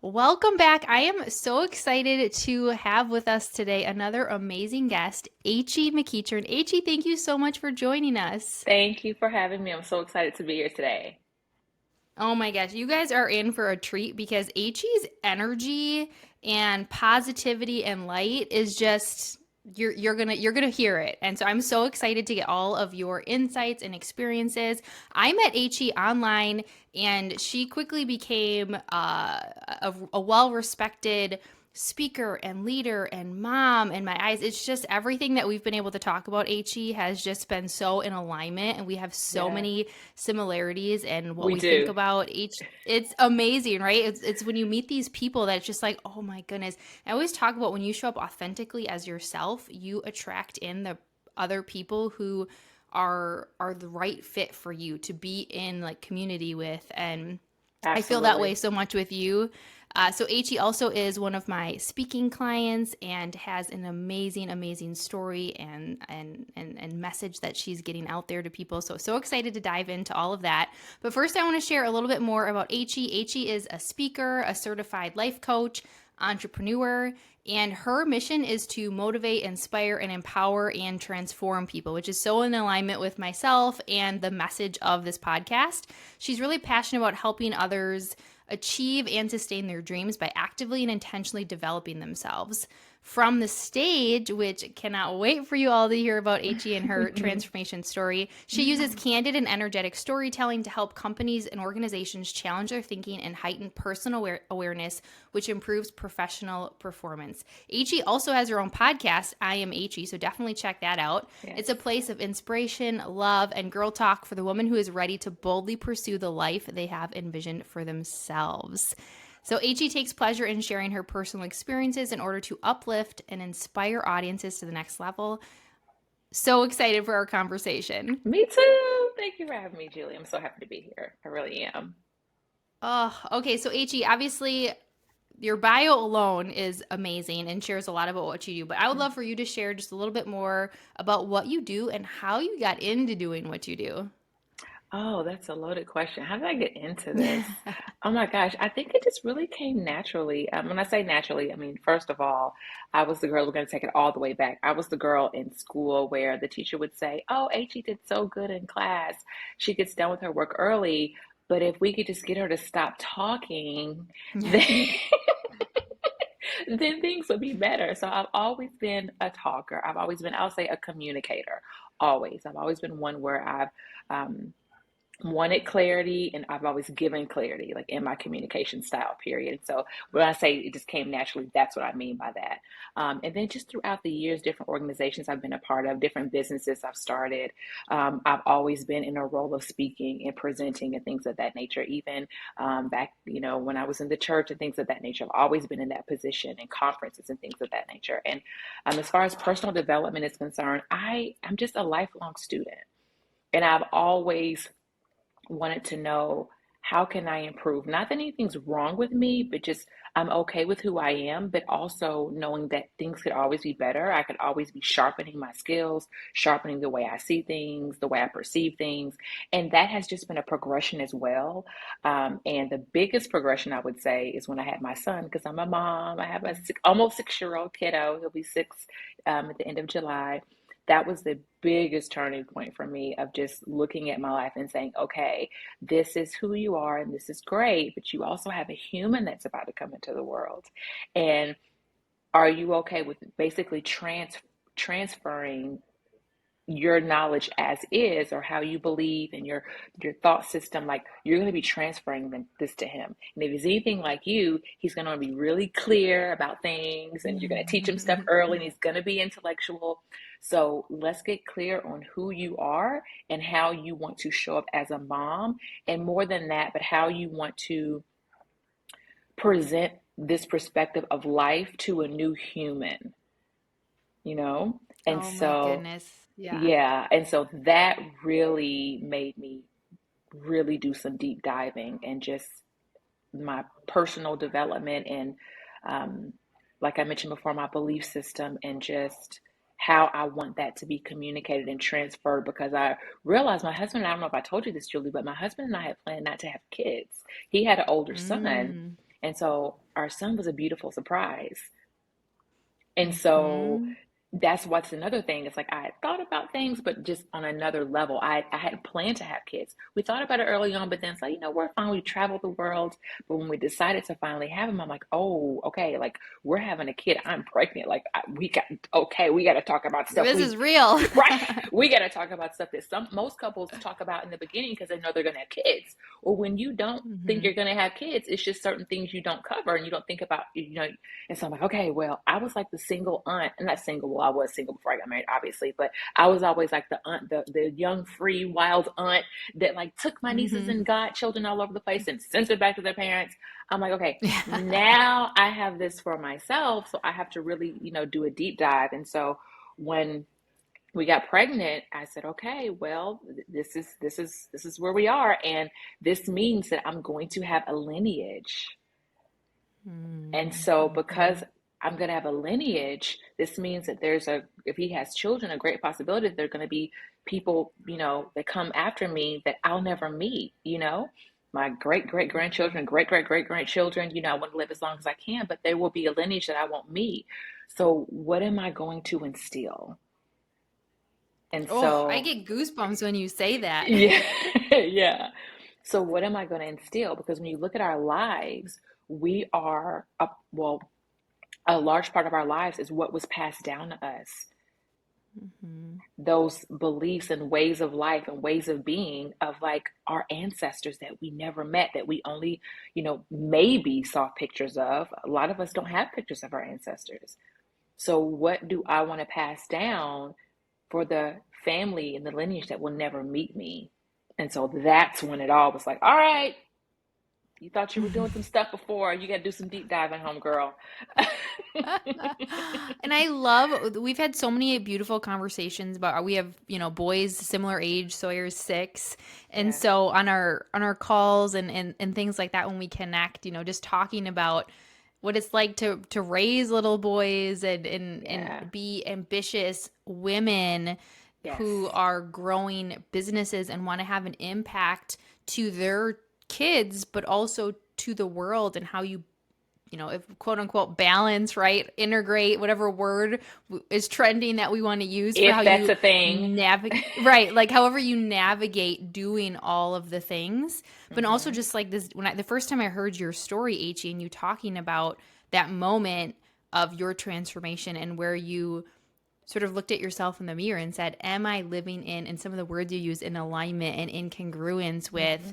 Welcome back. I am so excited to have with us today another amazing guest, Achie McEachern. Achie, thank you so much for joining us. Thank you for having me. I'm so excited to be here today. Oh my gosh, you guys are in for a treat because Achie's energy and positivity and light is just you're gonna hear it. And so I'm so excited to get all of your insights and experiences. I met Achie online and she quickly became a well-respected speaker and leader and mom in my eyes. It's just everything that we've been able to talk about. He has just been so in alignment, and we have so Yeah, many similarities and what we we think do. about each. It's amazing, right? It's when you meet these people that it's just like, oh my goodness. I always talk about when you show up authentically as yourself, you attract in the other people who are the right fit for you to be in like community with. And I feel that way Absolutely. so much with you. So He also is one of my speaking clients and has an amazing, amazing story and message that she's getting out there to people. So excited to dive into all of that. But first, I want to share a little bit more about He is a speaker, a certified life coach, entrepreneur, and her mission is to motivate, inspire, and empower and transform people, which is so in alignment with myself and the message of this podcast. She's really passionate about helping others achieve and sustain their dreams by actively and intentionally developing themselves. From the stage, which cannot wait for you all to hear about He and her transformation story, she uses candid and energetic storytelling to help companies and organizations challenge their thinking and heighten personal awareness, which improves professional performance. He also has her own podcast, I Am He, so definitely check that out. It's a Yes. place of inspiration, love, and girl talk for the woman who is ready to boldly pursue the life they have envisioned for themselves. So, He takes pleasure in sharing her personal experiences in order to uplift and inspire audiences to the next level. So excited for our conversation. Me too. Thank you for having me, Julie. I'm so happy to be here. I really am. Oh, okay. So, obviously, your bio alone is amazing and shares a lot about what you do, but I would love for you to share just a little bit more about what you do and how you got into doing what you do. Oh, that's a loaded question. How did I get into this? Oh my gosh, I think it just really came naturally. When I say naturally, I mean, first of all, I was the girl, we're going to take it all the way back. I was the girl in school where the teacher would say, "Oh, H.E. did so good in class. She gets done with her work early, but if we could just get her to stop talking, then then things would be better." So I've always been a talker. I've always been, I'll say, a communicator. Always. I've always been one where I've um, wanted clarity and I've always given clarity, like in my communication style, period. So when I say it just came naturally, that's what I mean by that. And then just throughout the years, different organizations I've been a part of, different businesses I've started, I've always been in a role of speaking and presenting and things of that nature. Even back, when I was in the church and things of that nature, I've always been in that position in conferences and things of that nature. And as far as personal development is concerned, I'm just a lifelong student. And I've always wanted to know, how can I improve? Not that anything's wrong with me, but just I'm okay with who I am, but also knowing that things could always be better. I could always be sharpening my skills, sharpening the way I see things, the way I perceive things. And that has just been a progression as well. And the biggest progression I would say is when I had my son, because I'm a mom. I have a almost 6 year old kiddo. He'll be six at the end of July. That was the biggest turning point for me of just looking at my life and saying, okay, this is who you are and this is great, but you also have a human that's about to come into the world. And are you okay with basically transferring your knowledge as is, or how you believe and your thought system, like you're going to be transferring this to him. And if he's anything like you, he's going to be really clear about things and you're going to teach him stuff early and he's going to be intellectual. So let's get clear on who you are and how you want to show up as a mom, and more than that, but how you want to present this perspective of life to a new human, you know? And Oh my so goodness. Yeah. yeah, and so that really made me really do some deep diving and just my personal development and, um, like I mentioned before, my belief system and just how I want that to be communicated and transferred. Because I realized my husband, I don't know if I told you this, Julie, but my husband and I had planned not to have kids. He had an older son. Mm. And so our son was a beautiful surprise. And so Mhm. that's what's another thing. It's like I had thought about things, but just on another level. I had planned to have kids. We thought about it early on, but then it's like, we're fine. We traveled the world. But when we decided to finally have him, I'm like, oh, okay, like we're having a kid. I'm pregnant. Like we got to talk about stuff. This is real. Right. We got to talk about stuff that most couples talk about in the beginning because they know they're going to have kids. Or when you don't think Mhm. you're going to have kids, it's just certain things you don't cover and you don't think about, and so I'm like, okay, well, I was like the single aunt, and not single, well, I was single before I got married, obviously, but I was always like the aunt, the young, free, wild aunt that like took my nieces Mhm. and godchildren all over the place and sent them back to their parents. I'm like, okay, now I have this for myself, so I have to really, do a deep dive. And so when we got pregnant, I said, okay, well, this is where we are, and this means that I'm going to have a lineage. And so because Mhm. I'm going to have a lineage, this means that if he has children, a great possibility that there are going to be people, that come after me that I'll never meet. My great great grandchildren, great great great grandchildren, I want to live as long as I can, but there will be a lineage that I won't meet. So what am I going to instill? And Oh, I so, get goosebumps when you say that. yeah, yeah. So what am I going to instill? Because when you look at our lives, we are, well, a large part of our lives is what was passed down to us. Mhm. Those beliefs and ways of life and ways of being of like our ancestors that we never met, that we only, maybe saw pictures of. A lot of us don't have pictures of our ancestors. So, what do I want to pass down for the family and the lineage that will never meet me? And so that's when it all was like, all right, you thought you were doing some stuff before. You got to do some deep diving, homegirl. And I love we've had so many beautiful conversations about we have, boys similar age, Sawyer's 6. And Yes, so on our calls and things like that when we connect, just talking about what it's like to raise little boys yeah, and be ambitious women who yes, are growing businesses and want to have an impact to their kids, but also to the world, and how you if quote unquote balance, right? Integrate, whatever word is trending that we want to use for how if that's you a thing. navigate, right? Like however you navigate doing all of the things, but also Hmm. just like this, the first time I heard your story, H, and you talking about that moment of your transformation and where you sort of looked at yourself in the mirror and said, am I living in, and some of the words you use, in alignment and in congruence with Hmm.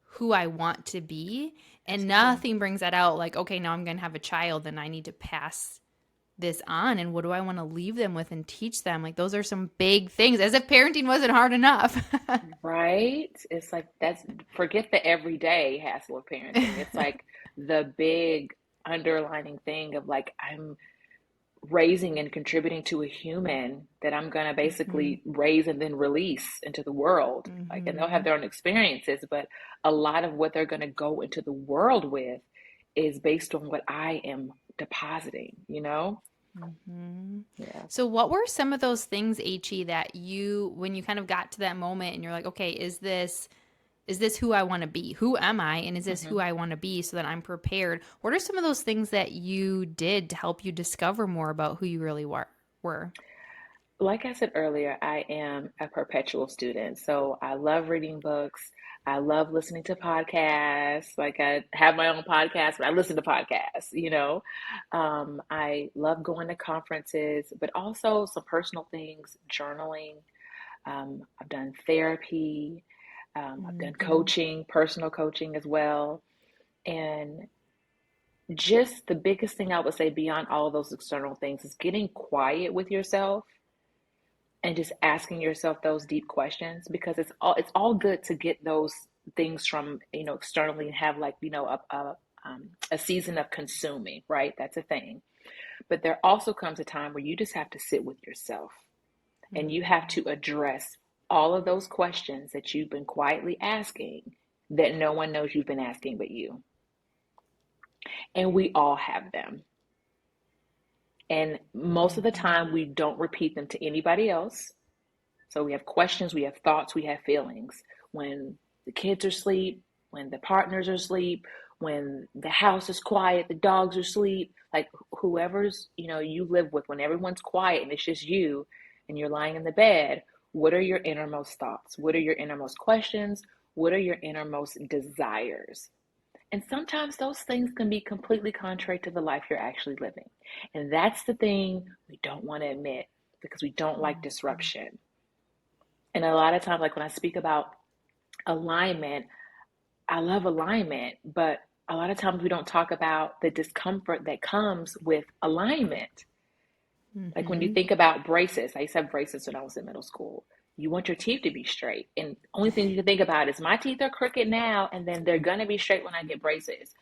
who I want to be. That's And the thing. nothing brings that out like, okay, now I'm going to have a child and I need to pass this on. And what do I want to leave them with and teach them? Like, those are some big things, as if parenting wasn't hard enough. Right? It's like forget the everyday hassle of parenting. It's like the big underlining thing of like I'm raising and contributing to a human that I'm going to Hmm. basically raise and then release into the world. Like, and they'll have Hmm. their own experiences, but a lot of what they're going to go into the world with is based on what I am depositing. Hmm. Yeah. So, what were some of those things, He, that when you kind of got to that moment and you're like, okay, is this who I want to be? Who am I? And is this Hmm. who I want to be so that I'm prepared? What are some of those things that you did to help you discover more about who you really were? Like I said earlier, I am a perpetual student. So I love reading books. I love listening to podcasts. Like I have my own podcast, but I listen to podcasts. I love going to conferences, but also some personal things, journaling. I've done therapy. I've done Hmm. coaching, personal coaching as well. And just the biggest thing I would say beyond all of those external things is getting quiet with yourself and just asking yourself those deep questions, because it's all good to get those things from externally and have like a season of consuming, right? That's a thing. But there also comes a time where you just have to sit with yourself and you have Hmm. to address all of those questions that you've been quietly asking that no one knows you've been asking but you. And we all have them. And most of the Hmm. time, we don't repeat them to anybody else. So we have questions, we have thoughts, we have feelings. When the kids are asleep, when the partners are asleep, when the house is quiet, the dogs are asleep, like whoever's, you live with, when everyone's quiet and it's just you and you're lying in the bed, what are your innermost thoughts? What are your innermost questions? What are your innermost desires? And sometimes those things can be completely contrary to the life you're actually living. And that's the thing we don't want to admit because we don't like Mhm. disruption. And a lot of times, like when I speak about alignment, I love alignment, but a lot of times we don't talk about the discomfort that comes with alignment. Like when you Mhm. think about braces, I used to have braces when I was in middle school. You want your teeth to be straight. And the only thing you can think about is my teeth are crooked now, and then they're going to be straight when I get braces.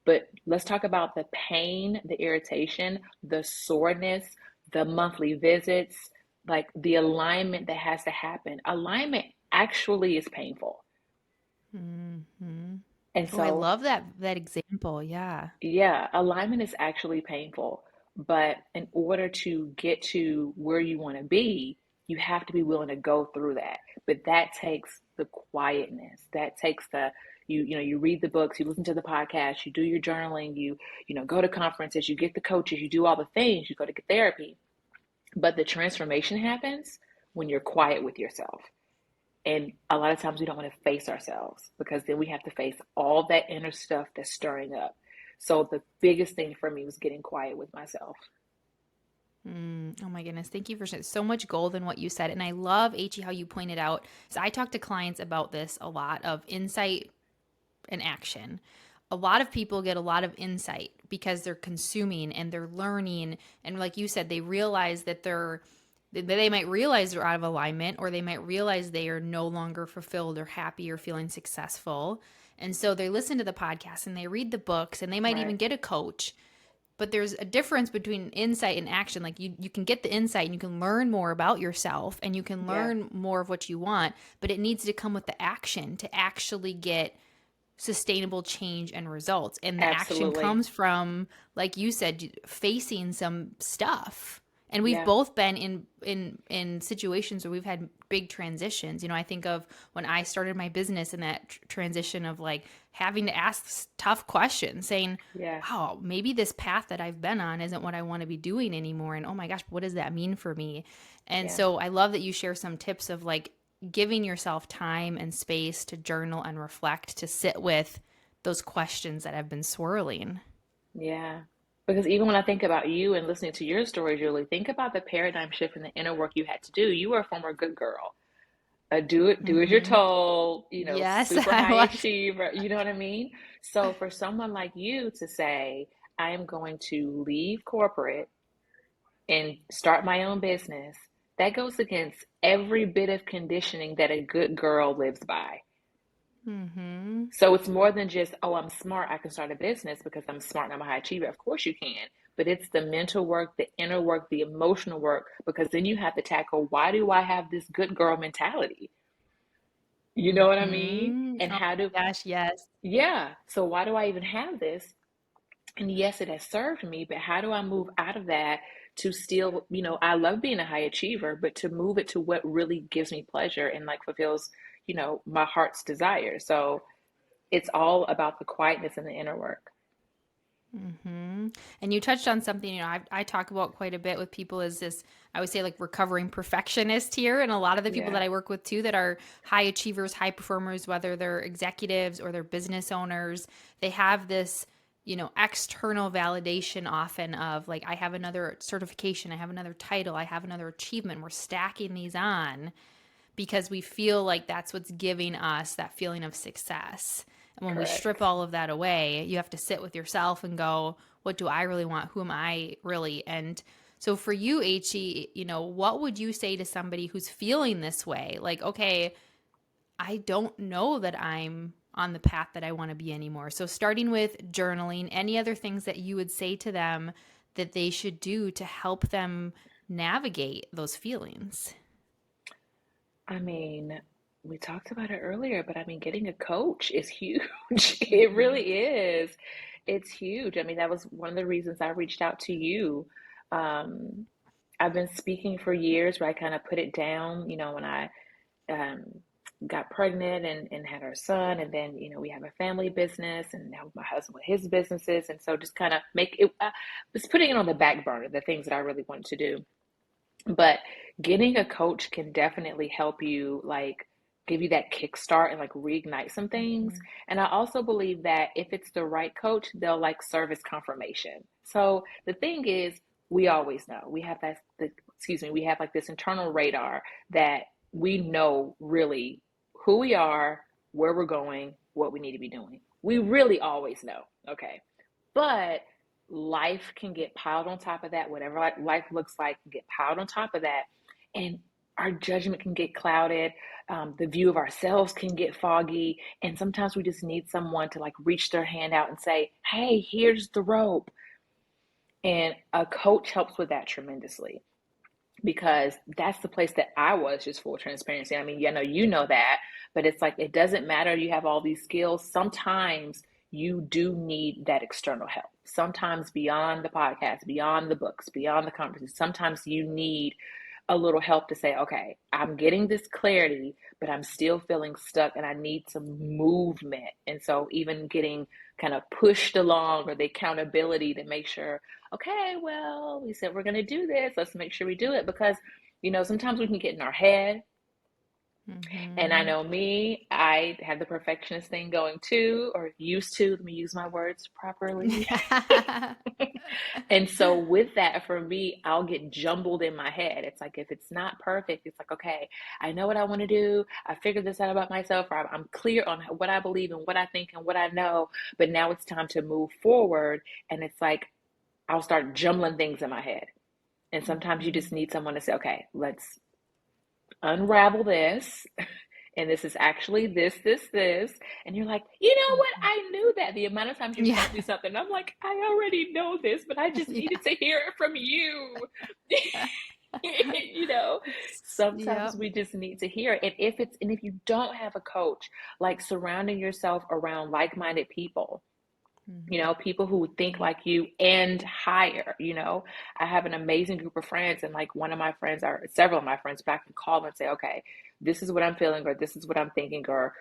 But let's talk about the pain, the irritation, the soreness, the monthly visits, like the alignment that has to happen. Alignment actually is painful. Mhm. And Oh, I so, love that example. Yeah. yeah, alignment is actually painful. But in order to get to where you want to be, you have to be willing to go through that. But that takes the quietness. That takes the you read the books, you listen to the podcast, you do your journaling, you go to conferences, you get the coaches, you do all the things, you go to get therapy. But the transformation happens when you're quiet with yourself. And a lot of times we don't want to face ourselves because then we have to face all that inner stuff that's stirring up. So the biggest thing for me was getting quiet with myself. Oh my goodness. Thank you for so much gold in what you said. And I love, H, how you pointed out. So I talk to clients about this a lot of insight and action. A lot of people get a lot of insight because they're consuming and they're learning. And like you said, they realize that they might realize they're out of alignment, or they might realize they are no longer fulfilled or happy or feeling successful. And so they listen to the podcast and they read the books and they might even Right. get a coach. But there's a difference between insight and action. Like you can get the insight and you can learn more about yourself and you can Yeah, learn more of what you want, but it needs to come with the action to actually get sustainable change and results. And the action absolutely. comes from, like you said, facing some stuff. And we've Yeah. both been in situations where we've had big transitions. I think of when I started my business and that transition of like having to ask tough questions, saying, Yeah. wow, maybe this path that I've been on isn't what I want to be doing anymore. And oh my gosh, what does that mean for me? And Yeah. so I love that you share some tips of like giving yourself time and space to journal and reflect, to sit with those questions that have been swirling. Yeah. Because even when I think about you and listening to your story, Julie, think about the paradigm shift and the inner work you had to do. You were a former good girl. Do as you're Mm-hmm. told, Yes, super I high was. achiever, you know what I mean? So for someone like you to say, I am going to leave corporate and start my own business, that goes against every bit of conditioning that a good girl lives by. Mm-hmm. So it's more than just, oh, I'm smart, I can start a business because I'm smart and I'm a high achiever. Of course you can. But it's the mental work, the inner work, the emotional work, because then you have to tackle, why do I have this good girl mentality? You know what I mean? Mm-hmm. And Oh how do, my gosh, yes. yeah. So why do I even have this? And yes, it has served me, but how do I move out of that to still, I love being a high achiever, but to move it to what really gives me pleasure and like fulfills, my heart's desire. So it's all about the quietness and the inner work. Mm-hmm. And you touched on something, I talk about quite a bit with people is this, I would say like recovering perfectionist here. And a lot of the people Yeah, that I work with too that are high achievers, high performers, whether they're executives or they're business owners, they have this, external validation often of like, I have another certification, I have another title, I have another achievement. We're stacking these on because we feel like that's what's giving us that feeling of success. And when we strip correct. all of that away, you have to sit with yourself and go, what do I really want? Who am I really? And so for you, HE, what would you say to somebody who's feeling this way? Like, okay, I don't know that I'm on the path that I want to be anymore. So starting with journaling, any other things that you would say to them that they should do to help them navigate those feelings? I mean, we talked about it earlier, but I mean, getting a coach is huge. It Mm-hmm. really is. It's huge. I mean, that was one of the reasons I reached out to you. Um, I've been speaking for years where I kind of put it down, when I um, got pregnant and had our son, and then we have a family business, and now my husband with his businesses, and so just kind of make it was putting it on the back burner, the things that I really wanted to do. But getting a coach can definitely help you, like, give you that kickstart and like reignite some things. Mhm. And I also believe that if it's the right coach, they'll like serve as confirmation. So the thing is, we always know we have excuse me, we have like this internal radar that we know really who we are, where we're going, what we need to be doing. We really always know. Okay. But life can get piled on top of that. Whatever life looks like can get piled on top of that. And our judgment can get clouded. The view of ourselves can get foggy. And sometimes we just need someone to like reach their hand out and say, hey, here's the rope. And a coach helps with that tremendously, because that's the place that I was, just full transparency. I mean, you know that, but it's like, it doesn't matter. You have all these skills. Sometimes you do need that external help. Sometimes beyond the podcast, beyond the books, beyond the conferences, sometimes you need a little help to say, okay, I'm getting this clarity, but I'm still feeling stuck and I need some movement. And so even getting kind of pushed along, or the accountability to make sure, okay, well, we said we're going to do this. Let's make sure we do it, because, sometimes we can get in our head. And I Mhm. know me, I have the perfectionist thing going too, or used to. Let me use my words properly. And so with that, for me, I'll get jumbled in my head. It's like, if it's not perfect, it's like, okay, I know what I want to do. I figured this out about myself, or I'm clear on what I believe and what I think and what I know. But now it's time to move forward. And it's like, I'll start jumbling things in my head. And sometimes you just Mhm. need someone to say, okay, let's unravel this. And this is actually this. And you're like, you know what? Mhm. I knew that. The amount of times you've Yeah. told me something, I'm like, I already know this, but I just Yeah. needed to hear it from you. you know, sometimes Yep. we just need to hear it. And if you don't have a coach, like surrounding yourself around like-minded people, Mhm. people who think like you and higher. I have an amazing group of friends, and like one of my friends, or several of my friends, but I can call and say, okay, this is what I'm feeling, or this is what I'm thinking, or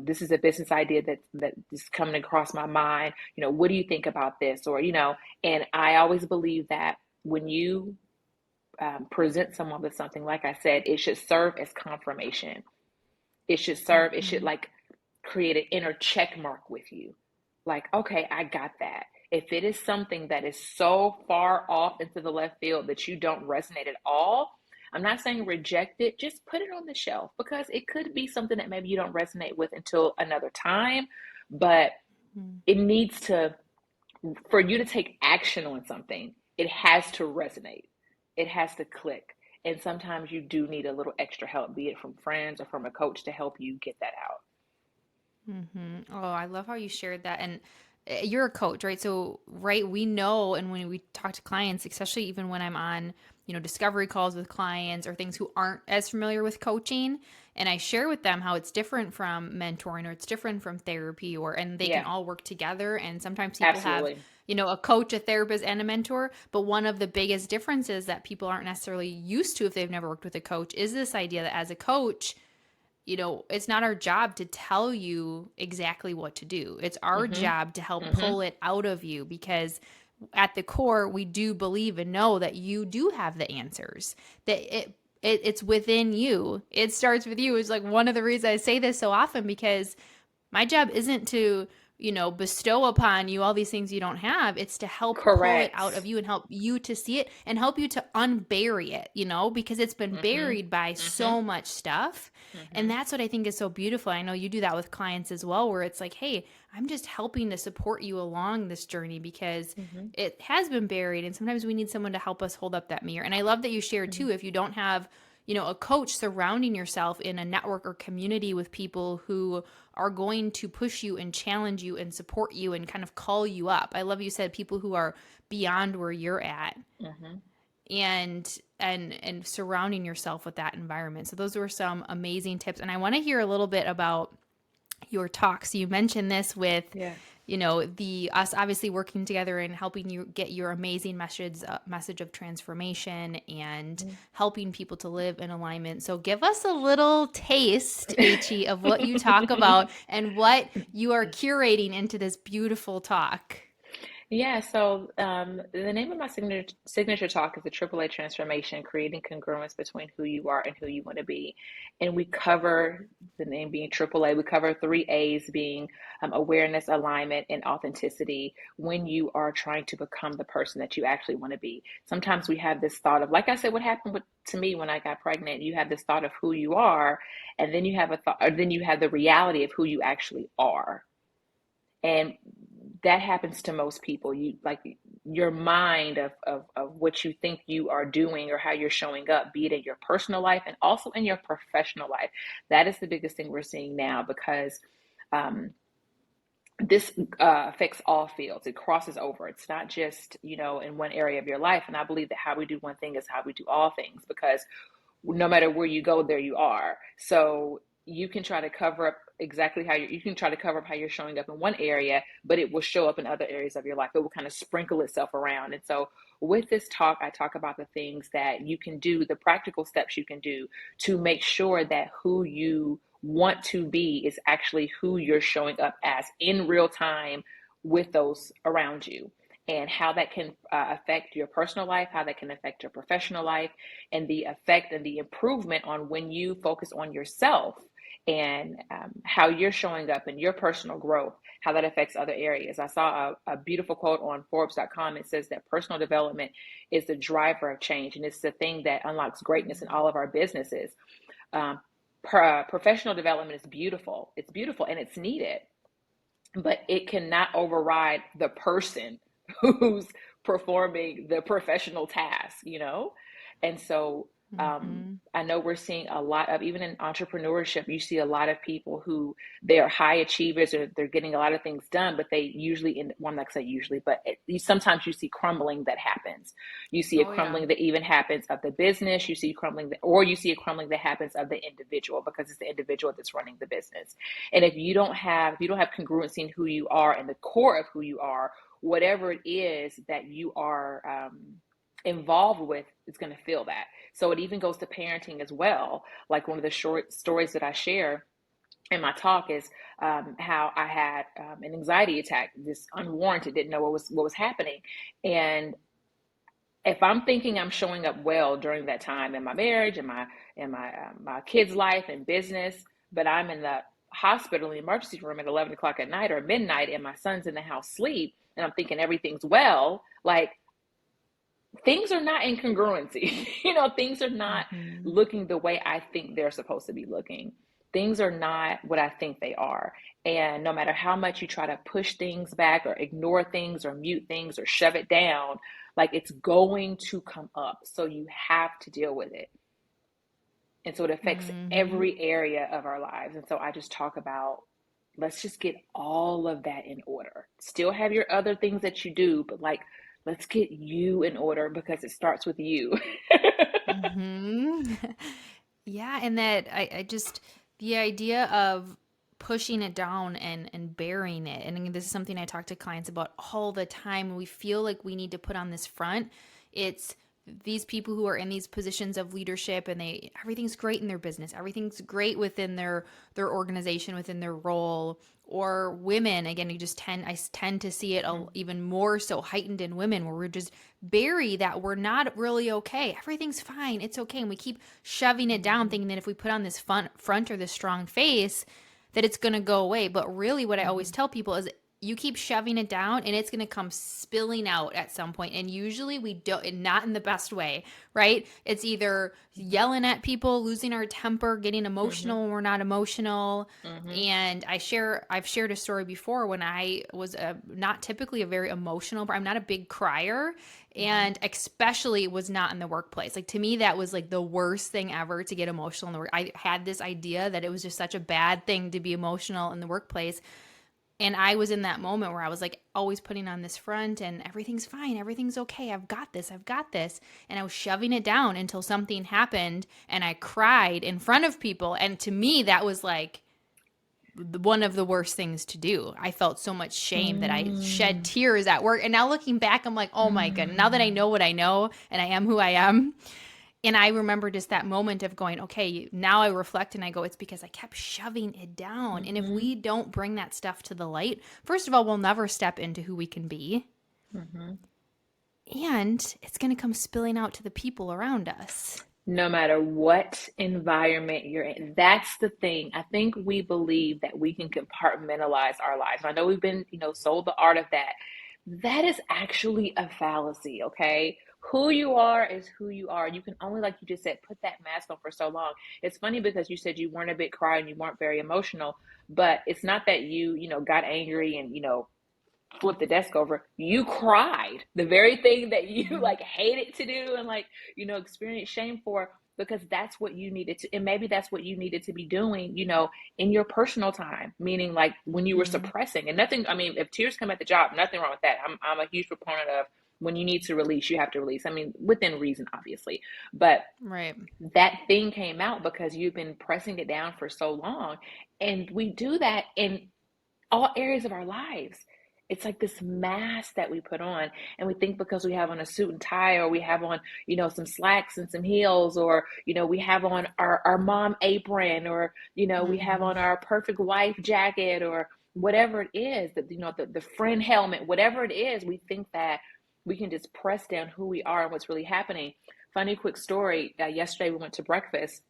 this is a business idea that is coming across my mind. What do you think about this? Or and I always believe that when you present someone with something, like I said, it should serve as confirmation. It should Mhm. like create an inner check mark with you. Like, okay, I got that. If it is something that is so far off into the left field that you don't resonate at all, I'm not saying reject it, just put it on the shelf, because it could be something that maybe you don't resonate with until another time. But Mhm. it needs to, for you to take action on something, it has to resonate. It has to click. And sometimes you do need a little extra help, be it from friends or from a coach, to help you get that out. Oh, I love how you shared that. And you're a coach, right? So, right, we know, and when we talk to clients, especially even when I'm on, discovery calls with clients or things who aren't as familiar with coaching, and I share with them how it's different from mentoring or it's different from therapy, and they can Yeah, all work together. And sometimes people have, absolutely. a coach, a therapist, and a mentor. But one of the biggest differences that people aren't necessarily used to if they've never worked with a coach is this idea that as a coach, it's not our job to tell you exactly what to do. It's our Mhm. job to help Mhm. pull it out of you, because at the core, we do believe and know that you do have the answers. That it's within you. It starts with you. Is like one of the reasons I say this so often, because my job isn't to, bestow upon you all these things you don't have. It's to help pull it out of Correct. you and help you to see it and help you to unbury it, because it's been Mhm. buried by Mhm. so much stuff. And Mhm. that's what I think is so beautiful. I know you do that with clients as well, where it's like, hey, I'm just helping to support you along this journey because Mhm. it has been buried. And sometimes we need someone to help us hold up that mirror. And I love that you shared Mhm. too, if you don't have, a coach, surrounding yourself in a network or community with people who are going to push you and challenge you and support you and kind of call you up. I love you said people who are beyond where you're at, Mhm. and surrounding yourself with that environment. So those were some amazing tips, and I want to hear a little bit about your talks. You mentioned this with, Yeah. the us obviously working together and helping you get your amazing message of transformation and helping people to live in alignment. So give us a little taste, H, of what you talk about and what you are curating into this beautiful talk. Yeah, so the name of my signature talk is the AAA Transformation, creating congruence between who you are and who you want to be. And we cover the name being AAA. We cover three A's being awareness, alignment, and authenticity when you are trying to become the person that you actually want to be. Sometimes we have this thought of, like I said, what happened to me when I got pregnant. You have this thought of who you are, and then you have a thought, or then you have the reality of who you actually are. And that happens to most people. You like your mind of what you think you are doing or how you're showing up, be it in your personal life and also in your professional life. That is the biggest thing we're seeing now because um, this affects all fields. It crosses over. It's not just, in one area of your life. And I believe that how we do one thing is how we do all things because no matter where you go, there you are. So you can try to cover up exactly how you can try to cover up how you're showing up in one area, but it will show up in other areas of your life. It will kind of sprinkle itself around. And so with this talk, I talk about the things that you can do, the practical steps you can do to make sure that who you want to be is actually who you're showing up as in real time with those around you, and how that can affect your personal life, how that can affect your professional life, and the effect and the improvement on when you focus on yourself and how you're showing up in your personal growth, how that affects other areas. I saw a beautiful quote on Forbes.com. It says that personal development is the driver of change, and it's the thing that unlocks greatness in all of our businesses. Um, Professional development is beautiful. It's beautiful and it's needed, but it cannot override the person who's performing the professional task. And so Mm-hmm. I know we're seeing a lot of, even in entrepreneurship, you see a lot of people who they are high achievers or they're getting a lot of things done, but they usually, well, I'm not gonna say usually, but sometimes you see crumbling that happens. You see a Oh, yeah. crumbling that even happens of the business. You see crumbling that, or you see a crumbling that happens of the individual because it's the individual that's running the business. And if you don't have congruency in who you are and the core of who you are, whatever it is that you are involved with is going to feel that. So it even goes to parenting as well. Like one of the short stories that I share in my talk is how I had an anxiety attack, this unwarranted, didn't know what was happening, and if I'm thinking I'm showing up well during that time in my marriage and my kid's life and business, but I'm in the hospital in the emergency room at 11 o'clock at night or midnight, and my son's in the house sleep, and I'm thinking everything's well, like things are not in congruency. Things are not Mm-hmm. looking the way I think they're supposed to be looking. Things are not what I think they are. And no matter how much you try to push things back or ignore things or mute things or shove it down, like it's going to come up. So you have to deal with it. And so it affects Mm-hmm. every area of our lives. And so I just talk about, let's just get all of that in order. Still have your other things that you do, but like, let's get you in order because it starts with you. Mm-hmm. Yeah, and that I just the idea of pushing it down and burying it. And this is something I talk to clients about all the time. We feel like we need to put on this front. It's these people who are in these positions of leadership and everything's great in their business. Everything's great within their organization, within their role. Or women, again, I tend to see it even more so heightened in women where we're just bury that we're not really okay. Everything's fine. It's okay. And we keep shoving it down, thinking that if we put on this front or this strong face, that it's going to go away. But really, what I always Mhm. tell people is you keep shoving it down and it's going to come spilling out at some point. And usually we don't, not in the best way, right? It's either yelling at people, losing our temper, getting Mhm. emotional when we're not emotional. Mhm. And I've shared a story before when I was not typically a very emotional, but I'm not a big crier, Mhm. and especially was not in the workplace. Like to me, that was like the worst thing ever to get emotional in the work. I had this idea that it was just such a bad thing to be emotional in the workplace. And I was in that moment where I was like always putting on this front and everything's fine, everything's okay, I've got this, I've got this. And I was shoving it down until something happened and I cried in front of people. And to me, that was like one of the worst things to do. I felt so much shame that I shed Mm, tears at work. And now looking back, I'm like, oh my goodness, now that I mm, know what I know and I am who I am. And I remember just that moment of going, okay, now I reflect and I go, it's because I kept shoving it down. And if mm-hmm, we don't bring that stuff to the light, first of all, we'll never step into who we can be. mm-hmm. And it's going to come spilling out to the people around us. No matter what environment you're in. That's the thing. I think we believe that we can compartmentalize our lives. I know we've been, sold the art of that. That is actually a fallacy, okay? Who you are is who you are. You can only, like you just said, put that mask on for so long. It's funny because you said you weren't a big crier and you weren't very emotional, but it's not that you got angry and, flip the desk over. You cried the very thing that you Mm-hmm. like hated to do and like experience shame for, because that's what you needed to, and maybe that's what you needed to be doing in your personal time, meaning like when you were Mm-hmm. suppressing. And nothing, I mean, if tears come at the job, nothing wrong with that. I'm a huge proponent of, when you need to release, you have to release. I mean, within reason, obviously, but Right. that thing came out because you've been pressing it down for so long. And we do that in all areas of our lives. It's like this mask that we put on, and we think because we have on a suit and tie, or we have on, some slacks and some heels, or, we have on our mom apron, or, we have Mm-hmm. on our perfect wife jacket, or whatever it is, that, the friend helmet, whatever it is, we think that we can just press down who we are and what's really happening. Funny quick story. Yesterday we went to breakfast,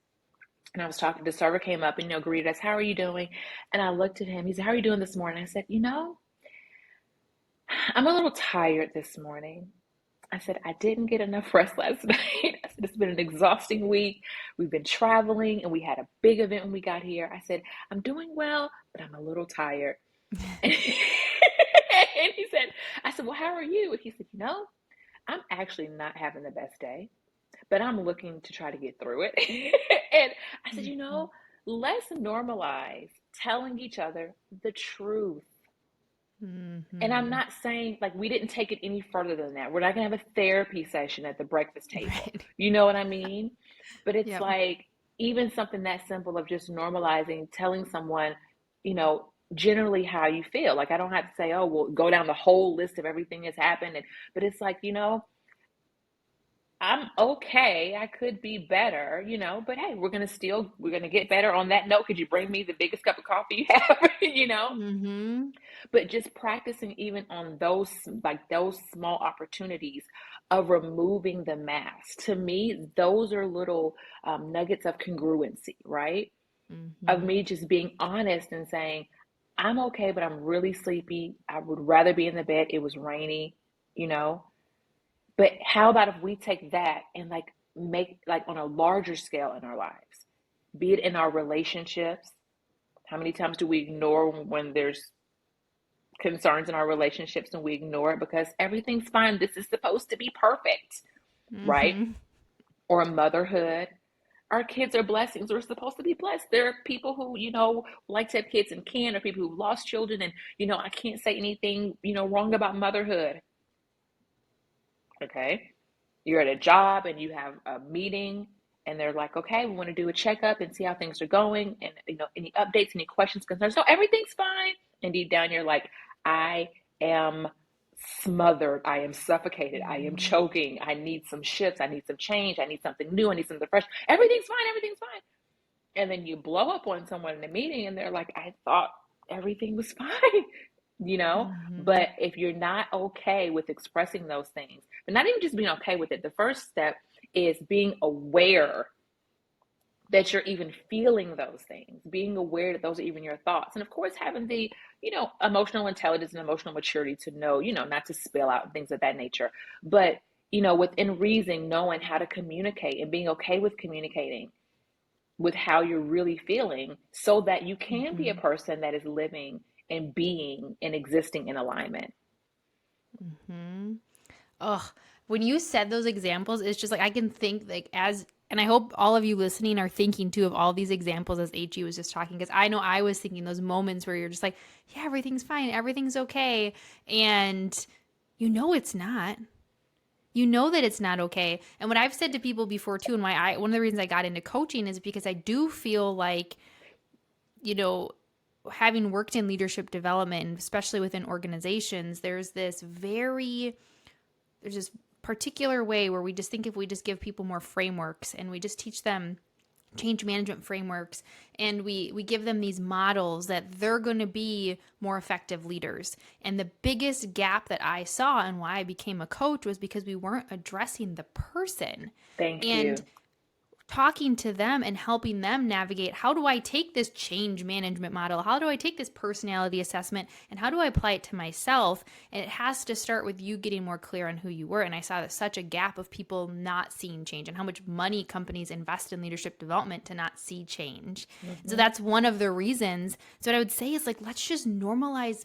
and I was talking, the server came up and, greeted us, "How are you doing?" And I looked at him. He said, "How are you doing this morning?" I said, "I'm a little tired this morning." I said, "I didn't get enough rest last night." I said, "It's been an exhausting week. We've been traveling and we had a big event when we got here." I said, "I'm doing well, but I'm a little tired." And he said, I said, "Well, how are you?" And he said, "I'm actually not having the best day, but I'm looking to try to get through it." And I said, Mm-hmm. let's normalize telling each other the truth. And I'm Mm-hmm. not saying, like, we didn't take it any further than that. We're not going to have a therapy session at the breakfast table. Right. You know what I mean? But it's Yep. like, even something that simple of just normalizing, telling someone, generally how you feel. Like, I don't have to say, "Oh, well, go down the whole list of everything that's happened." But it's like, I'm okay. I could be better, but hey, we're gonna get better on that note. Could you bring me the biggest cup of coffee you have? Mm-hmm. But just practicing even on those, like those small opportunities of removing the mask. To me, those are little nuggets of congruency, right? Of Mm-hmm. me just being honest and saying, "I'm okay, but I'm really sleepy. I would rather be in the bed. It was rainy, you know." But how about if we take that and like make, like, on a larger scale in our lives, be it in our relationships? How many times do we ignore when there's concerns in our relationships, and we ignore it because everything's fine? This is supposed to be perfect, right? Mm-hmm. Or motherhood. Our kids are blessings. We're supposed to be blessed. There are people who, like to have kids and can't, or people who've lost children, and, I can't say anything, wrong about motherhood. Okay. You're at a job and you have a meeting, and they're like, "Okay, we want to do a checkup and see how things are going, and, any updates, any questions, concerns." "No, everything's fine." And deep down you're like, "I am smothered. I am suffocated. I am Mm-hmm. choking. I need some shifts. I need some change. I need something new. I need something fresh. Everything's fine. Everything's fine." And then you blow up on someone in a meeting and they're like, "I thought everything was fine." you know Mm-hmm. but if you're not okay with expressing those things, but not even just being okay with it, the first step is being aware that you're even feeling those things, being aware that those are even your thoughts, and of course having the emotional intelligence and emotional maturity to know, not to spill out and things of that nature. But within reason, knowing how to communicate and being okay with communicating with how you're really feeling, so that you can be a Mm-hmm. person that is living and being and existing in alignment. Mm-hmm. Oh, when you said those examples, it's just like I can think like as, and I hope all of you listening are thinking too of all these examples as HG was just talking, because I know I was thinking those moments where you're just like, yeah, everything's fine, everything's okay, and it's not. You know that it's not okay. And what I've said to people before too, and why one of the reasons I got into coaching is because I do feel like, you know, having worked in leadership development, and especially within organizations, there's this particular way where we just think if we just give people more frameworks and we just teach them change management frameworks and we give them these models that they're going to be more effective leaders. And the biggest gap that I saw and why I became a coach was because we weren't addressing the person Thank and you. talking to them and helping them navigate, how do I take this change management model? How do I take this personality assessment and how do I apply it to myself? And it has to start with you getting more clear on who you were. And I saw such a gap of people not seeing change and how much money companies invest in leadership development to not see change. So Hmm. that's one of the reasons. So what I would say is like, let's just normalize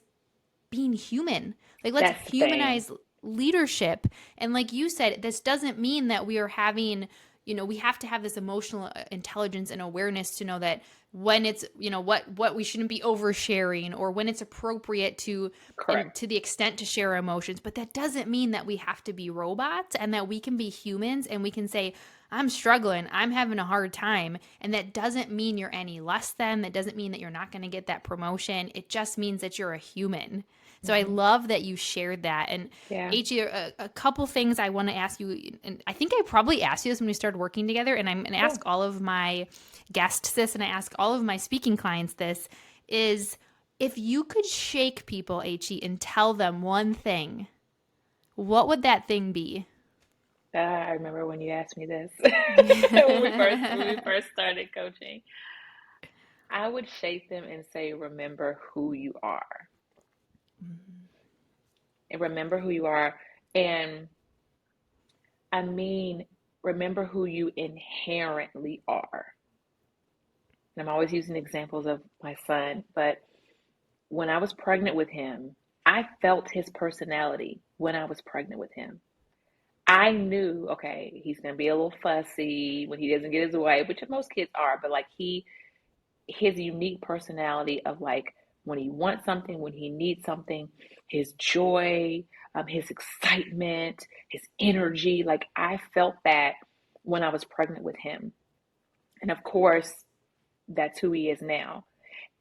being human. Like, let's That's the thing. humanize leadership. And like you said, this doesn't mean that we are having, we have to have this emotional intelligence and awareness to know that when it's, what we shouldn't be oversharing or when it's appropriate to, and Correct. to the extent to share our emotions. But that doesn't mean that we have to be robots and that we can be humans and we can say, I'm struggling, I'm having a hard time. And that doesn't mean you're any less than, that doesn't mean that you're not going to get that promotion. It just means that you're a human. So I Hmm. love that you shared that. And Yeah. H, a couple things I want to ask you, and I think I probably asked you this when we started working together, and I'm going to ask Cool. all of my guests this, and I ask all of my speaking clients this, is if you could shake people, H, and tell them one thing, what would that thing be? I remember when you asked me this when we Mm-hmm. first started coaching. I would shape them and say, remember who you are. And remember who you are. And I mean, remember who you inherently are. And I'm always using examples of my son, but when I was pregnant with him, I felt his personality when I was pregnant with him. I knew, okay, he's going to be a little fussy when he doesn't get his way, which most kids are, but like his unique personality of like when he wants something, when he needs something, his joy, his excitement, his energy. Like I felt that when I was pregnant with him. And of course, that's who he is now.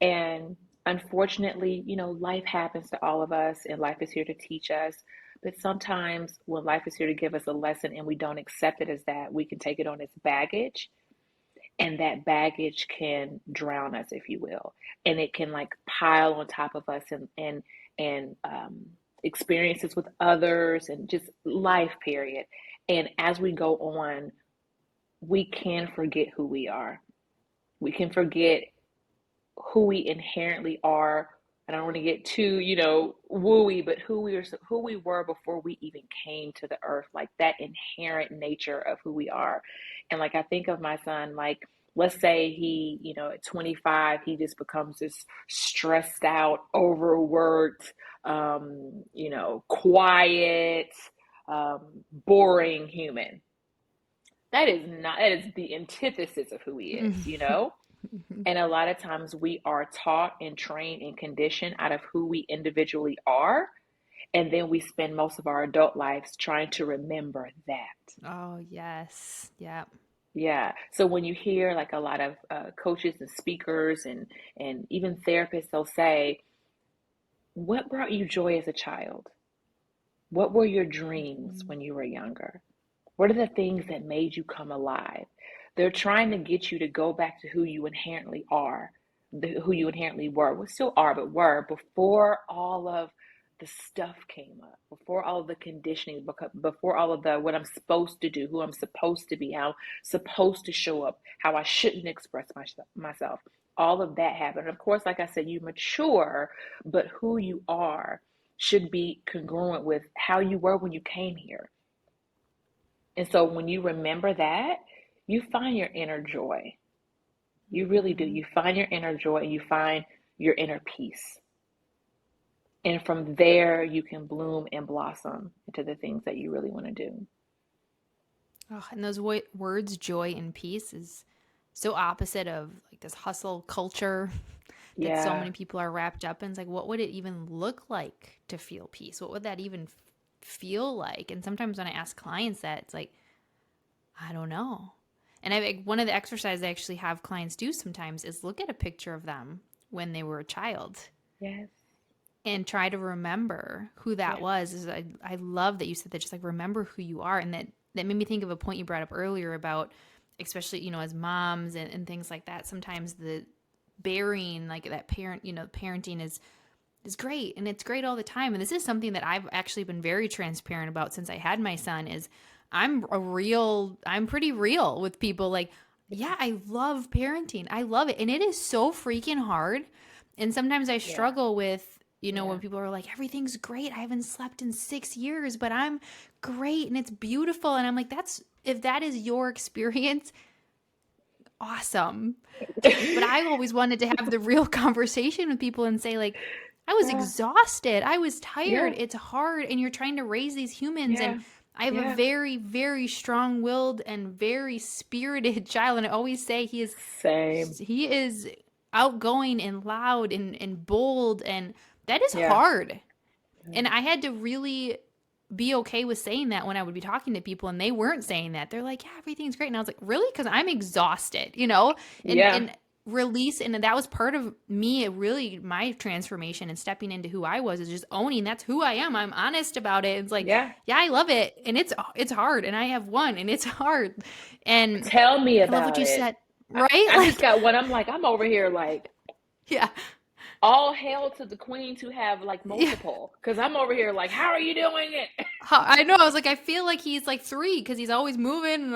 And unfortunately, life happens to all of us and life is here to teach us. But sometimes when life is here to give us a lesson and we don't accept it as that, we can take it on as baggage, and that baggage can drown us, if you will, and it can like pile on top of us and experiences with others and just life period. And as we go on, we can forget who we are. We can forget who we inherently are. I don't want to get too, wooey, but who we were before we even came to the earth, like that inherent nature of who we are. And like I think of my son, like let's say he, at 25, he just becomes this stressed out, overworked, quiet, boring human. That is the antithesis of who he is. And a lot of times we are taught and trained and conditioned out of who we individually are. And then we spend most of our adult lives trying to remember that. Oh, yes. Yeah. Yeah. So when you hear like a lot of coaches and speakers and even therapists, they'll say, what brought you joy as a child? What were your dreams when you were younger? What are the things that made you come alive? They're trying to get you to go back to who you inherently are, who you inherently were. Well, still are, but were before all of the stuff came up, before all of the conditioning, before all of the what I'm supposed to do, who I'm supposed to be, how I'm supposed to show up, how I shouldn't express myself. All of that happened. And of course, like I said, you mature, but who you are should be congruent with how you were when you came here. And so when you remember that, you find your inner joy. You really do. Mhm. You find your inner joy and you find your inner peace. And from there, you can bloom and blossom into the things that you really want to do. Oh, and those words, joy and peace, is so opposite of like this hustle culture that so Yeah. many people are wrapped up in. It's like, what would it even look like to feel peace? What would that even feel like? And sometimes when I ask clients that, it's like, I don't know. And one of the exercises I actually have clients do sometimes is look at a picture of them when they were a child Yes. and try to remember who that Yes. was. I love that you said that, just like remember who you are. And that made me think of a point you brought up earlier about, especially, as moms and things like that, sometimes the bearing, like that parent, parenting is great, and it's great all the time. And this is something that I've actually been very transparent about since I had my son is I'm pretty real with people. Like, yeah, I love parenting. I love it. And it is so freaking hard. And sometimes I Yeah. struggle with, Yeah. when people are like, everything's great. I haven't slept in 6 years, but I'm great and it's beautiful. And I'm like, if that is your experience, awesome. But I always wanted to have the real conversation with people and say, like, I was Yeah. exhausted. I was tired. Yeah. It's hard. And you're trying to raise these humans. And Yeah. I have a Yeah. very, very strong willed and very spirited child. And I always say Same. he is outgoing and loud and bold. And that is Yeah. hard. Yeah. And I had to really be okay with saying that when I would be talking to people and they weren't saying that. They're like, yeah, everything's great. And I was like, really? Because I'm exhausted, Yeah. and release. And that was part of me, really, my transformation and stepping into who I was is just owning that's who I am. I'm honest about it. It's like, Yeah. yeah, I love it. And it's hard. And I have one and it's hard. And Tell me I love what about you it. said, right? I just Like, got one. I'm like, I'm over here like yeah. all hail to the queen to have like Yeah. multiple. Because I'm over here like, how are you doing it? I know. I was like, I feel like he's like three because he's always moving,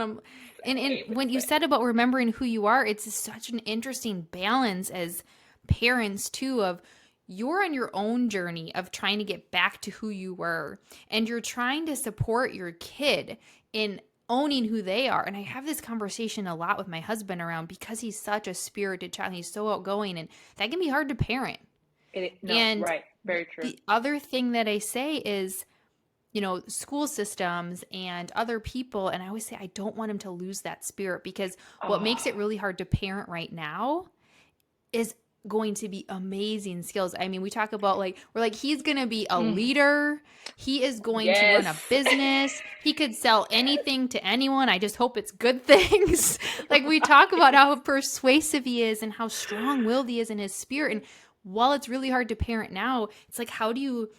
and and Same. when you Same. said about remembering who you are, it's such an interesting balance as parents too. Of you're on your own journey of trying to get back to who you were, and you're trying to support your kid in owning who they are. And I have this conversation a lot with my husband around because he's such a spirited child. He's so outgoing, and that can be hard to parent. No, And right. Very true. the other thing that I say is school systems and other people. And I always say, I don't want him to lose that spirit because what makes it Oh, really hard to parent right now is going to be amazing skills. I mean, we talk about like, we're like, he's going to be a mm, leader. He is going to run yes. a business. He could sell Yes. anything to anyone. I just hope it's good things. Like we talk about how persuasive he is and how strong willed he is in his spirit. And while it's really hard to parent now, it's like, how do you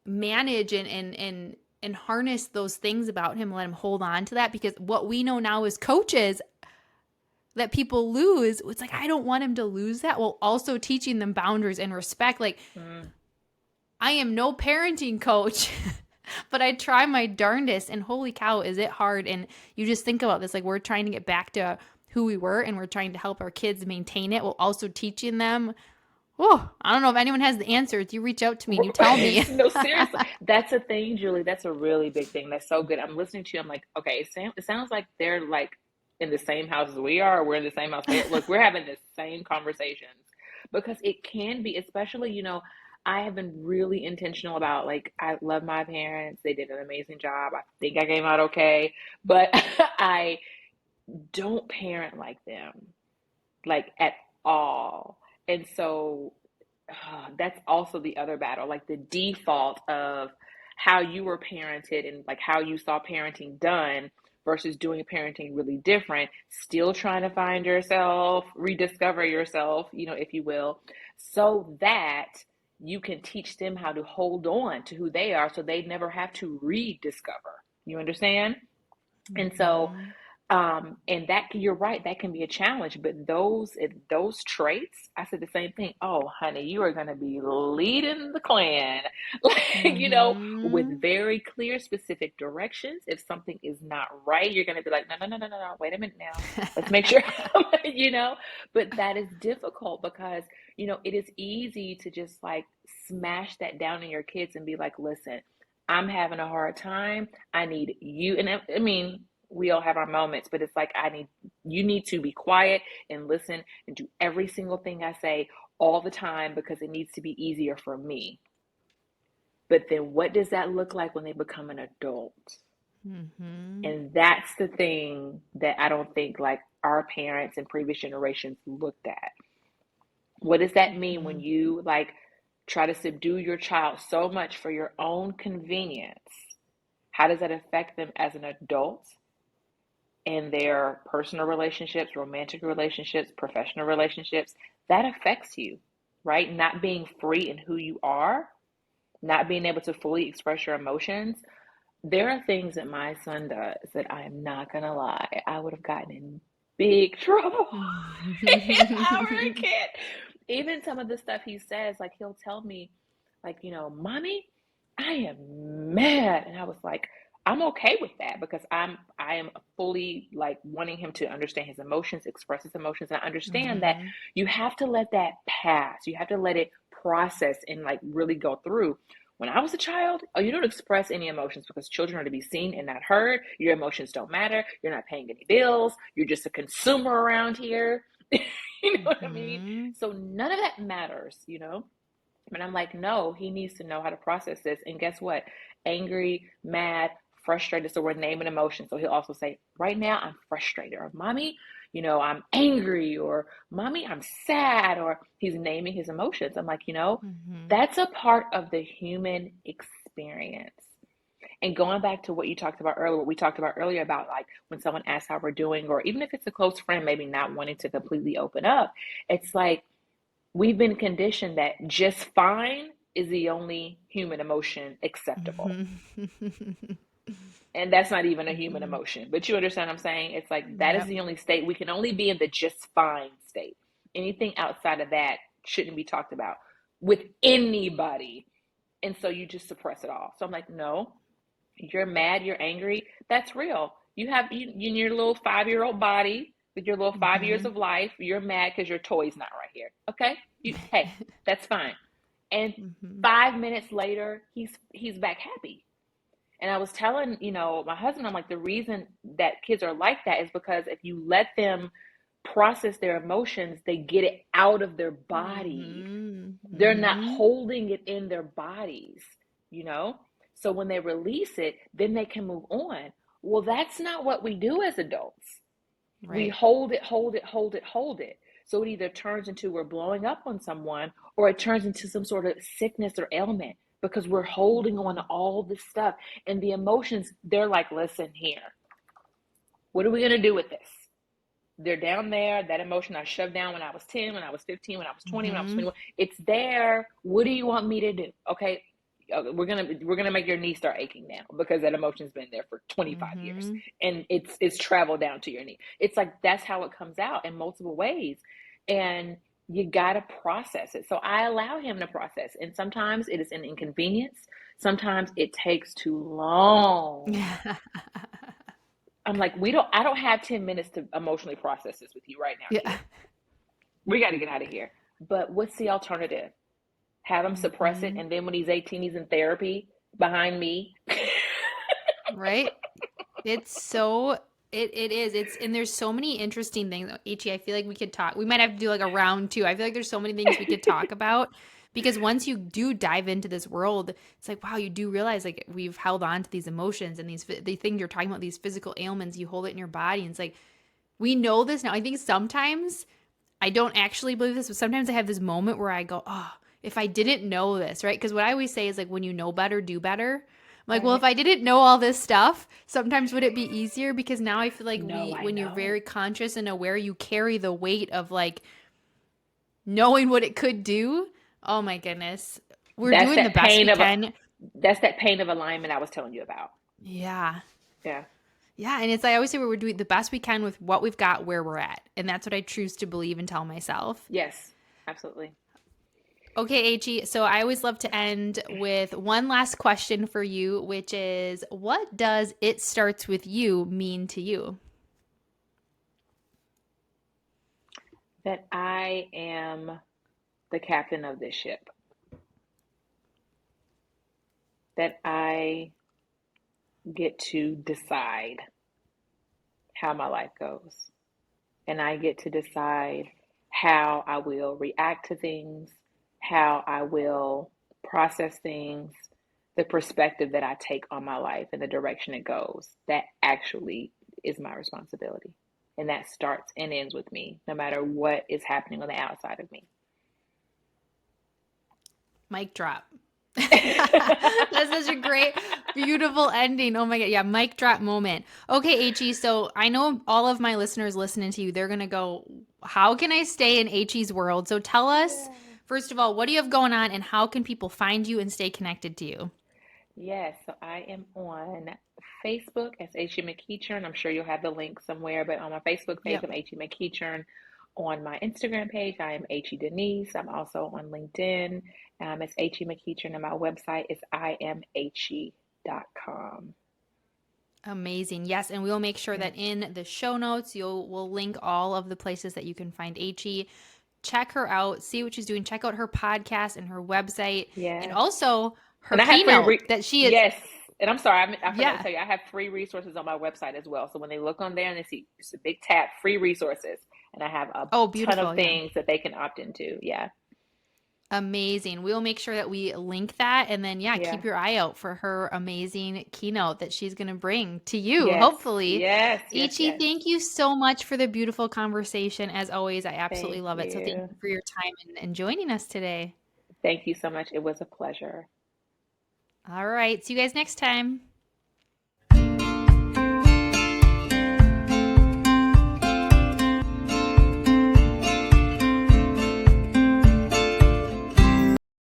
manage and harness those things about him, let him hold on to that? Because what we know now as coaches that people lose, it's like I don't want him to lose that, while also teaching them boundaries and respect. Like, Mm, I am no parenting coach, but I try my darndest, and holy cow, is it hard. And you just think about this, like we're trying to get back to who we were and we're trying to help our kids maintain it while also teaching them. Oh, I don't know if anyone has the answers. You reach out to me and you tell me. no, seriously. That's a thing, Julie. That's a really big thing. That's so good. I'm listening to you. I'm like, okay, it sounds like they're like in the same house as we are. We're in the same house. Look, we're having the same conversations because it can be, especially, I have been really intentional about like, I love my parents. They did an amazing job. I think I came out okay, but I don't parent like them, like at all. And so that's also the other battle, like the default of how you were parented and like how you saw parenting done versus doing parenting really different, still trying to find yourself, rediscover yourself, if you will, so that you can teach them how to hold on to who they are so they never have to rediscover. You understand? And so Mhm. and you're right, that can be a challenge, but those traits, I said the same thing. Oh, honey, you are going to be leading the clan, like, with Mhm. very clear, specific directions. If something is not right, you're going to be like, no, no, no, no, no, no, wait a minute now. Let's make sure, but that is difficult because, it is easy to just like smash that down in your kids and be like, listen, I'm having a hard time. I need you. And I mean, we all have our moments, but it's like you need to be quiet and listen and do every single thing I say all the time because it needs to be easier for me. But then what does that look like when they become an adult? Mhm. And that's the thing that I don't think like our parents and previous generations looked at. What does that mean when Mhm. you like try to subdue your child so much for your own convenience? How does that affect them as an adult in their personal relationships, romantic relationships, professional relationships? That affects you. right? Not being free in who you are, not being able to fully express your emotions. There are things that my son does that I am not gonna lie, I would have gotten in big trouble if I were a kid. Even some of the stuff he says, like he'll tell me, like, mommy, I am mad. And I was like, I'm okay with that because I am fully like wanting him to understand his emotions, express his emotions, and I understand that Mhm. you have to let that pass. You have to let it process and like really go through. When I was a child, oh, you don't express any emotions because children are to be seen and not heard. Your emotions don't matter. You're not paying any bills. You're just a consumer around here. You know what I mean? Mhm. So none of that matters. And I'm like, no, he needs to know how to process this. And guess what? Angry, mad, frustrated. So we're naming emotions. So he'll also say, right now I'm frustrated, or mommy, I'm angry, or mommy, I'm sad, or he's naming his emotions. I'm like, Mhm. that's a part of the human experience. And going back to what you talked about earlier, what we talked about earlier about like when someone asks how we're doing, or even if it's a close friend, maybe not wanting to completely open up, it's like we've been conditioned that just fine is the only human emotion acceptable. Mhm. And that's not even a human Mhm. emotion. But you understand what I'm saying? It's like that is Yep. the only state. We can only be in the just fine state. Anything outside of that shouldn't be talked about with anybody. And so you just suppress it all. So I'm like, no, you're mad, you're angry. That's real. You in your little 5-year-old body with your little 5 years Mhm. of life. You're mad because your toy's not right here. Okay, hey, that's fine. And Mhm. 5 minutes later, he's back happy. And I was telling my husband, I'm like, the reason that kids are like that is because if you let them process their emotions, they get it out of their bodies. Mhm. They're not Mhm. holding it in their bodies, you know? So when they release it, then they can move on. Well, that's not what we do as adults. We Right. hold it, hold it, hold it, hold it. So it either turns into we're blowing up on someone or it turns into some sort of sickness or ailment because we're holding on to Mhm. all this stuff. And the emotions, they're like, listen here, what are we going to do with this? They're down there. That emotion I shoved down when I was 10, when I was 15, when I was 20, when I was Mhm. 21. It's there. What do you want me to do? Okay. We're gonna make your knee start aching now because that emotion's been there for 25 years Mhm. and it's traveled down to your knee. It's like that's how it comes out in multiple ways. And you gotta process it. So I allow him to process. And sometimes it is an inconvenience. Sometimes it takes too long. I'm like, I don't have 10 minutes to emotionally process this with you right now, Yeah. kid. We got to get out of here. But what's the alternative? Have him suppress it, Mhm. and then when he's 18, he's in therapy behind me. Right? It's so it is. It's and there's so many interesting things. Ichi, I feel like we could talk. We might have to do like a round two. I feel like there's so many things we could talk about because once you do dive into this world, it's like wow, you do realize like we've held on to these emotions and the thing you're talking about, these physical ailments, you hold it in your body and it's like we know this now. I think sometimes I don't actually believe this, but sometimes I have this moment where I go, oh, if I didn't know this, right? Because what I always say is like, when you know better, do better. I'm like, well, if Right? I didn't know all this stuff, sometimes would it be easier? Because now I feel like No, I when you're know. very conscious and aware, you carry the weight of like knowing what it could do. Oh my goodness. We're That's doing the that best pain we of can. that's that pain of alignment I was telling you about. Yeah. Yeah. Yeah. And it's, I always say we're doing the best we can with what we've got where we're at. And that's what I choose to believe and tell myself. Yes. Absolutely. Okay, Ag. So I always love to end with one last question for you, which is what does it starts with you mean to you? That I am the captain of this ship. That I get to decide how my life goes. And I get to decide how I will react to things, how I will process things, the perspective that I take on my life and the direction it goes. That actually is my responsibility. And that starts and ends with me, no matter what is happening on the outside of me. Mic drop. That's such a great, beautiful ending. Oh my God. Yeah, mic drop moment. Okay, Ag. So I know all of my listeners listening to you, they're going to go, how can I stay in Ag's world? So tell us Yeah. First of all, what do you have going on and how can people find you and stay connected to you? Yes, so I am on Facebook as Achie McEachern. I'm sure you'll have the link somewhere, but on my Facebook page, Yep. I'm Achie McEachern. On my Instagram page, I am Achie Denise. I'm also on LinkedIn. It's Achie McEachern, and my website is imachie.com. Amazing. Yes, and we'll make sure Yeah. that in the show notes we'll link all of the places that you can find H. Check her out, see what she's doing, check out her podcast and her website, and Yes. also her And I have free keynote that she is. yes. And I'm sorry, I forgot to Yeah. tell you, I have free resources on my website as well. So when they look on there and they see just a big tab, free resources, and I have a Oh, ton of beautiful. Yeah. things that they can opt into. Yeah. Amazing. We'll make sure that we link that and then yeah, Yeah. keep your eye out for her amazing keynote that she's going to bring to you, Yes. hopefully. Yes. Yes. Ichi, Yes. thank you so much for the beautiful conversation. As always, I absolutely Thank love it. So thank you. you for your time and joining us today. Thank you so much. It was a pleasure. All right. See you guys next time.